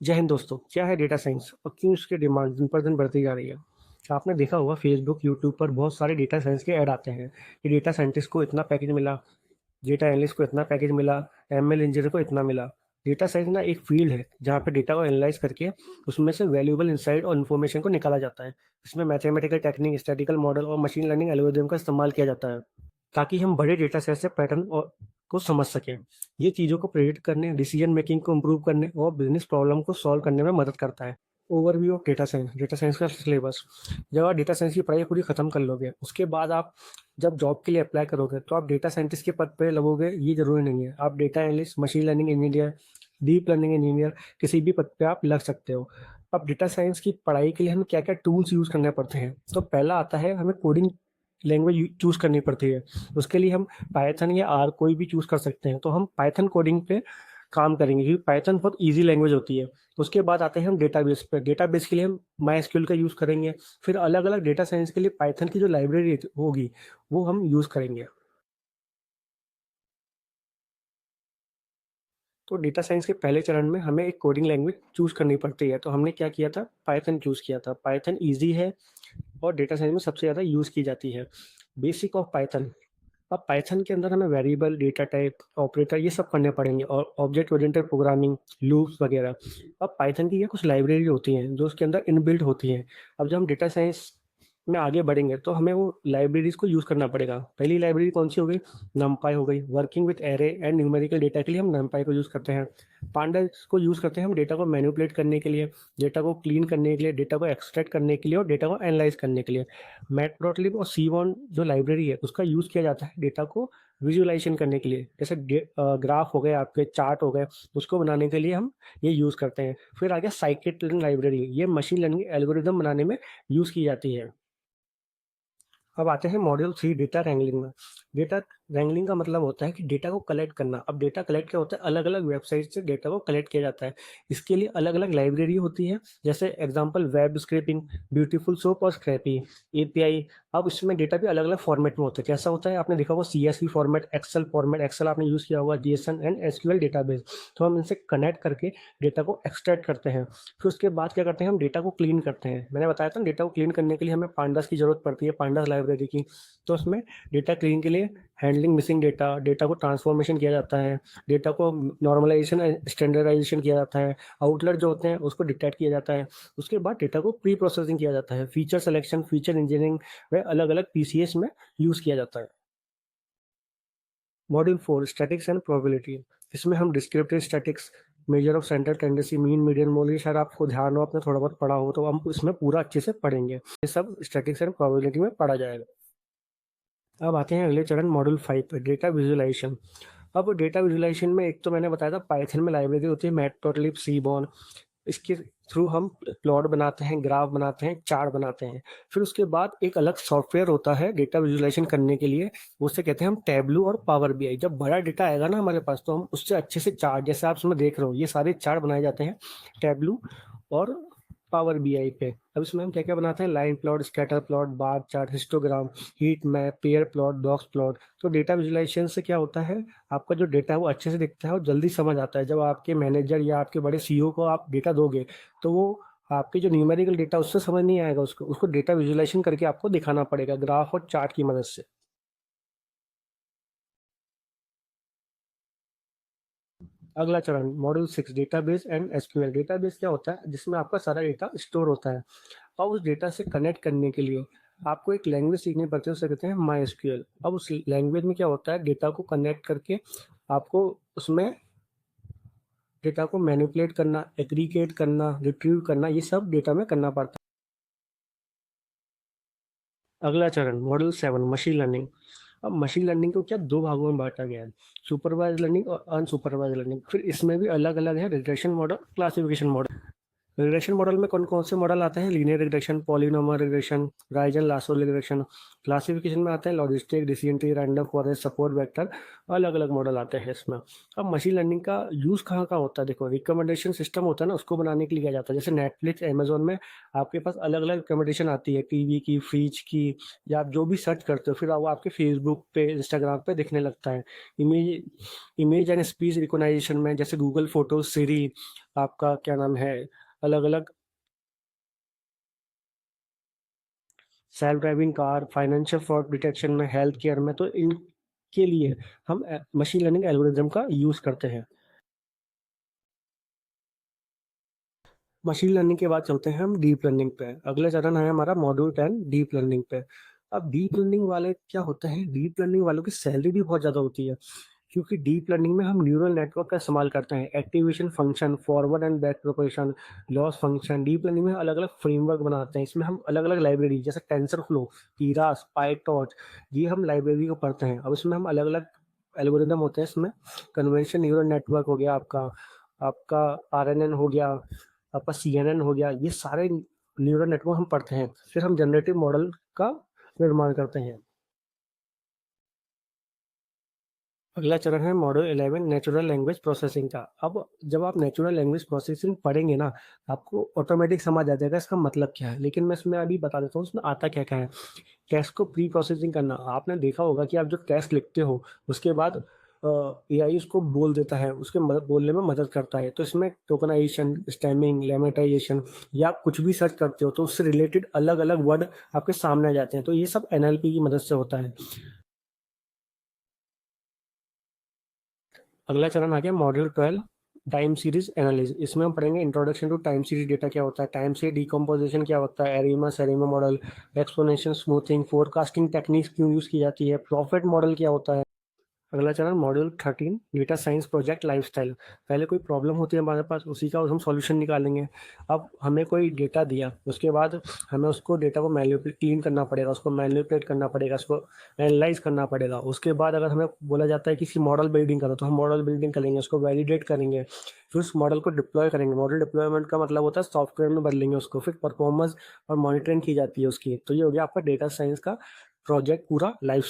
जय हिंद दोस्तों। क्या है डेटा साइंस और क्यों इसकी डिमांड दिन पर दिन बढ़ती जा रही है? आपने देखा होगा फेसबुक, यूट्यूब पर बहुत सारे डेटा साइंस के ऐड आते हैं कि डेटा साइंटिस्ट को इतना पैकेज मिला, डेटा एनालिस्ट को इतना पैकेज मिला, एमएल इंजीनियर को इतना मिला। डेटा साइंस ना एक फील्ड है जहाँ पे डेटा को एनालाइज करके उसमें से वैल्यूएबल इंसाइट और इन्फॉर्मेशन को निकाला जाता है। इसमें मैथमेटिकल टेक्निक, स्टैटिकल मॉडल और मशीन लर्निंग एल्गोरिदम का इस्तेमाल किया जाता है ताकि हम बड़े डेटा सेट से पैटर्न और को समझ सकें। ये चीज़ों को प्रेडिक्ट करने, डिसीजन मेकिंग को इम्प्रूव करने और बिजनेस प्रॉब्लम को सॉल्व करने में मदद करता है। ओवरव्यू ऑफ डेटा साइंस का सिलेबस। जब आप डेटा साइंस की पढ़ाई पूरी खत्म कर लोगे, उसके बाद आप जब जॉब के लिए अप्लाई करोगे तो आप डेटा साइंटिस्ट के पद पे लगोगे ये जरूरी नहीं है। आप data analyst, machine learning engineer, deep learning engineer किसी भी पद पे आप लग सकते हो। अब डेटा साइंस की पढ़ाई के लिए हमें क्या क्या टूल्स यूज करने पड़ते हैं, तो पहला आता है हमें कोडिंग लैंग्वेज चूज करनी पड़ती है। उसके लिए हम पाइथन या आर कोई भी चूज कर सकते हैं, तो हम पाइथन कोडिंग पे काम करेंगे क्योंकि पाइथन बहुत इजी लैंग्वेज होती है। उसके बाद आते हैं हम डेटाबेस पे। डेटाबेस के लिए हम माई एसक्यूएल का यूज़ करेंगे। फिर अलग अलग डेटा साइंस के लिए पाइथन की जो लाइब्रेरी होगी वो हम यूज़ करेंगे। तो डेटा साइंस के पहले चरण में हमें एक कोडिंग लैंग्वेज चूज़ करनी पड़ती है, तो हमने क्या किया था, पाइथन चूज़ किया था। पाइथन ईजी है और डेटा साइंस में सबसे ज़्यादा यूज़ की जाती है। Basic of Python. अब पाइथन के अंदर हमें वेरिएबल, डेटा टाइप, ऑपरेटर ये सब करने पड़ेंगे और ऑब्जेक्ट ओरिएंटेड प्रोग्रामिंग, लूप्स वगैरह। अब पाइथन की ये कुछ लाइब्रेरी होती हैं जो उसके अंदर इनबिल्ट होती हैं। अब जब हम डेटा साइंस में आगे बढ़ेंगे तो हमें वो लाइब्रेरीज को यूज़ करना पड़ेगा। पहली लाइब्रेरी कौन सी हो गई? नमपाई हो गई। Working with array and numerical data के लिए हम नमपाई को यूज़ करते हैं। पांडास को यूज़ करते हैं हम डेटा को मैनिपुलेट करने के लिए, डेटा को क्लीन करने के लिए, डेटा को एक्सट्रैक्ट करने के लिए और डेटा को एनालाइज करने के लिए। मैटप्लॉटलिब और सीवॉन जो लाइब्रेरी है उसका यूज़ किया जाता है डेटा को विजुअलाइजेशन करने के लिए। जैसे ग्राफ हो गए, आपके चार्ट हो गए, उसको बनाने के लिए हम ये यूज़ करते हैं। फिर आ गया साइकिट लर्निंग लाइब्रेरी। ये मशीन लर्निंग एल्गोरिदम बनाने में यूज़ की जाती है। अब आते हैं मॉड्यूल 3 डेटा रैंगलिंग में। डेटा रैंगलिंग का मतलब होता है कि डेटा को कलेक्ट करना। अब डेटा कलेक्ट क्या होता है, अलग अलग वेबसाइट से डेटा को कलेक्ट किया जाता है। इसके लिए अलग अलग लाइब्रेरी होती है, जैसे example web scrapping, beautiful soap और स्क्रैपी, एपीआई। अब इसमें डेटा भी अलग अलग फॉर्मेट में होता है। कैसा होता है, आपने देखा होगा CSV format, Excel format, Excel आपने यूज़ किया होगा, जेएसएन एंड एसक्यूएल डेटाबेस। तो हम इनसे कनेक्ट करके डेटा को एक्सट्रैक्ट करते हैं। फिर उसके बाद क्या करते हैं, हम डेटा को क्लीन करते हैं। मैंने बताया था डेटा को क्लीन करने के लिए हमें पांडास की ज़रूरत पड़ती है, पांडास लाइब्रेरी की। तो उसमें डेटा क्लीन के लिए हैंडलिंग मिसिंग डेटा, डेटा को ट्रांसफॉर्मेशन किया जाता है, डेटा को नॉर्मलाइजेशन स्टैंडर्डाइजेशन किया जाता है, आउटलेट जो होते हैं उसको डिटेक्ट किया जाता है। उसके बाद डेटा को प्री प्रोसेसिंग किया जाता है, फीचर सिलेक्शन, फीचर इंजीनियरिंग व अलग अलग पीसीएस में यूज़ किया जाता है। Module 4 statics and probability. इसमें हम descriptive statics, measure of centre tendency, mean, median, mode, ये शायद आपको ध्यान हो, आपने थोड़ा बहुत पढ़ा हो, तो हम इसमें पूरा अच्छे से पढ़ेंगे। ये सब स्टैटिक्स एंड प्रोबेबिलिटी में पढ़ा जाएगा। अब आते हैं अगले चरण मॉड्यूल 5 पे, डेटा विजुअलाइजेशन। अब डेटा विजुअलाइजेशन में एक तो मैंने बताया था पाइथन में लाइब्रेरी होती है मैटप्लॉटलिब, सीबॉन। इसके थ्रू हम प्लॉट बनाते हैं, ग्राफ बनाते हैं, चार्ट बनाते हैं। फिर उसके बाद एक अलग सॉफ्टवेयर होता है डेटा विजुअलाइजेशन करने के लिए, उसे कहते हैं हम टैबलू और पावर बीआई। जब बड़ा डेटा आएगा ना हमारे पास, तो हम उससे अच्छे से चार्ट, जैसे आप उसमें देख रहे हो, ये सारे चार्ट बनाए जाते हैं टैबलू और पावर बीआई पे। अब इसमें हम क्या क्या बनाते हैं, line plot, scatter plot, bar chart, histogram, heat map, pair plot, box plot. तो डेटा विजुअलाइजेशन से क्या होता है, आपका जो डेटा है वो अच्छे से दिखता है और जल्दी समझ आता है। जब आपके मैनेजर या आपके बड़े सीईओ को आप डेटा दोगे तो वो आपके जो न्यूमेरिकल डेटा उससे समझ नहीं आएगा, उसको उसको डेटा विजुअलाइजेशन करके आपको दिखाना पड़ेगा ग्राफ और चार्ट की मदद से। अगला चरण module 6 database and SQL. Database क्या होता है, जिसमें आपका सारा डेटा स्टोर होता है और उस डेटा से कनेक्ट करने के लिए आपको एक लैंग्वेज सीखनी पड़ती है, उसे कहते हैं माई एसक्यूएल। अब उस लैंग्वेज में क्या होता है, डेटा को कनेक्ट करके आपको उसमें डेटा को मैनिपुलेट करना, एग्रीगेट करना, रिट्रीव करना, ये सब डेटा में करना पड़ता है। अगला चरण मॉड्यूल 7 मशीन लर्निंग। अब मशीन लर्निंग को क्या दो भागों में बांटा गया है, सुपरवाइज लर्निंग और अनसुपरवाइज लर्निंग। फिर इसमें भी अलग अलग है regression model, classification model. Regression model में कौन कौन से मॉडल आते हैं? Linear regression, polynomial regression, Ryzen lasso regression. Classification में आते हैं logistic, decision tree, random forest, support vector, अलग अलग मॉडल आते हैं इसमें। अब मशीन लर्निंग का यूज़ कहाँ कहाँ होता है? देखो, रिकमेंडेशन सिस्टम होता है ना, उसको बनाने के लिए किया जाता है। जैसे नेटफ्लिक्स, अमेजोन में आपके पास अलग अलग रिकमेंडेशन आती है, टीवी की, फ्रिज की, या आप जो भी सर्च करते हो फिर वो आपके फेसबुक पे, इंस्टाग्राम पे दिखने लगता है। Image image and speech recognition में जैसे गूगल फोटो, सिरी, आपका क्या नाम है, अलग अलग, self driving car, financial fraud detection में, हेल्थ केयर में, तो इनके लिए हम मशीन लर्निंग एल्गोरिदम का यूज़ करते हैं। मशीन लर्निंग के बाद चलते हैं हम डीप लर्निंग पे। अगला चरण है हमारा मॉड्यूल 10 डीप लर्निंग पे। अब डीप लर्निंग वाले क्या होते हैं? डीप लर्निंग वालों की सैलरी भी बहुत ज़्यादा होती है, क्योंकि डीप लर्निंग में हम न्यूरल नेटवर्क का इस्तेमाल करते हैं। Activation function, forward and back propagation, loss function. Deep learning में अलग अलग फ्रेमवर्क बनाते हैं। इसमें हम अलग अलग लाइब्रेरी जैसे टेंसर फ्लो, कीरास, पाइटॉर्च, ये हम लाइब्रेरी को पढ़ते हैं। अब इसमें हम अलग अलग एल्गोरिदम होते हैं इसमें। कन्वेंशन न्यूरल नेटवर्क हो गया आपका, आपका आरएनएन हो गया, आपका सीएनएन हो गया, ये सारे न्यूरल नेटवर्क हम पढ़ते हैं। फिर हम जनरेटिव मॉडल का निर्माण करते हैं। अगला चरण है मॉड्यूल 11 नेचुरल लैंग्वेज प्रोसेसिंग का। अब जब आप नेचुरल लैंग्वेज प्रोसेसिंग पढ़ेंगे ना, आपको ऑटोमेटिक समझ आ जाएगा इसका मतलब क्या है। लेकिन मैं इसमें अभी बता देता हूँ इसमें आता क्या क्या है। टेक्स्ट को प्री प्रोसेसिंग करना। आपने देखा होगा कि आप जो टेक्स्ट लिखते हो उसके बाद एआई उसको बोल देता है, उसके बोलने में मदद करता है। तो इसमें टोकनाइजेशन, स्टेमिंग, लेमेटाइजेशन, या आप कुछ भी सर्च करते हो तो उससे रिलेटेड अलग अलग वर्ड आपके सामने आ जाते हैं। तो ये सब एनएलपी की मदद से होता है। अगला चरण आ गया मॉड्यूल 12 टाइम सीरीज एनालिसिस। इसमें हम पढ़ेंगे introduction to time series data क्या होता है, टाइम सीरीज डिकम्पोजिशन क्या होता है, ARIMA SARIMA model, exponential smoothing, forecasting techniques क्यों यूज़ की जाती है, प्रॉफिट मॉडल क्या होता है। अगला चरण module 13 data science project lifestyle. पहले कोई प्रॉब्लम होती है हमारे पास, उसी का हम सॉल्यूशन निकालेंगे। अब हमें कोई डेटा दिया, उसके बाद हमें उसको डेटा को मैन्युपुलेट, क्लीन करना पड़ेगा, उसको मैन्युपुलेट करना पड़ेगा, उसको एनालाइज करना पड़ेगा। उसके बाद अगर हमें बोला जाता है कि इसकी मॉडल बिल्डिंग करो, तो हम मॉडल बिल्डिंग करेंगे, उसको वैलिडेट करेंगे, फिर उस मॉडल को डिप्लॉय करेंगे। मॉडल डिप्लॉयमेंट का मतलब होता है सॉफ्टवेयर में बदलेंगे उसको, फिर परफॉर्मेंस और मॉनिटरिंग की जाती है उसकी। तो ये हो गया आपका डेटा साइंस का प्रोजेक्ट पूरा लाइफ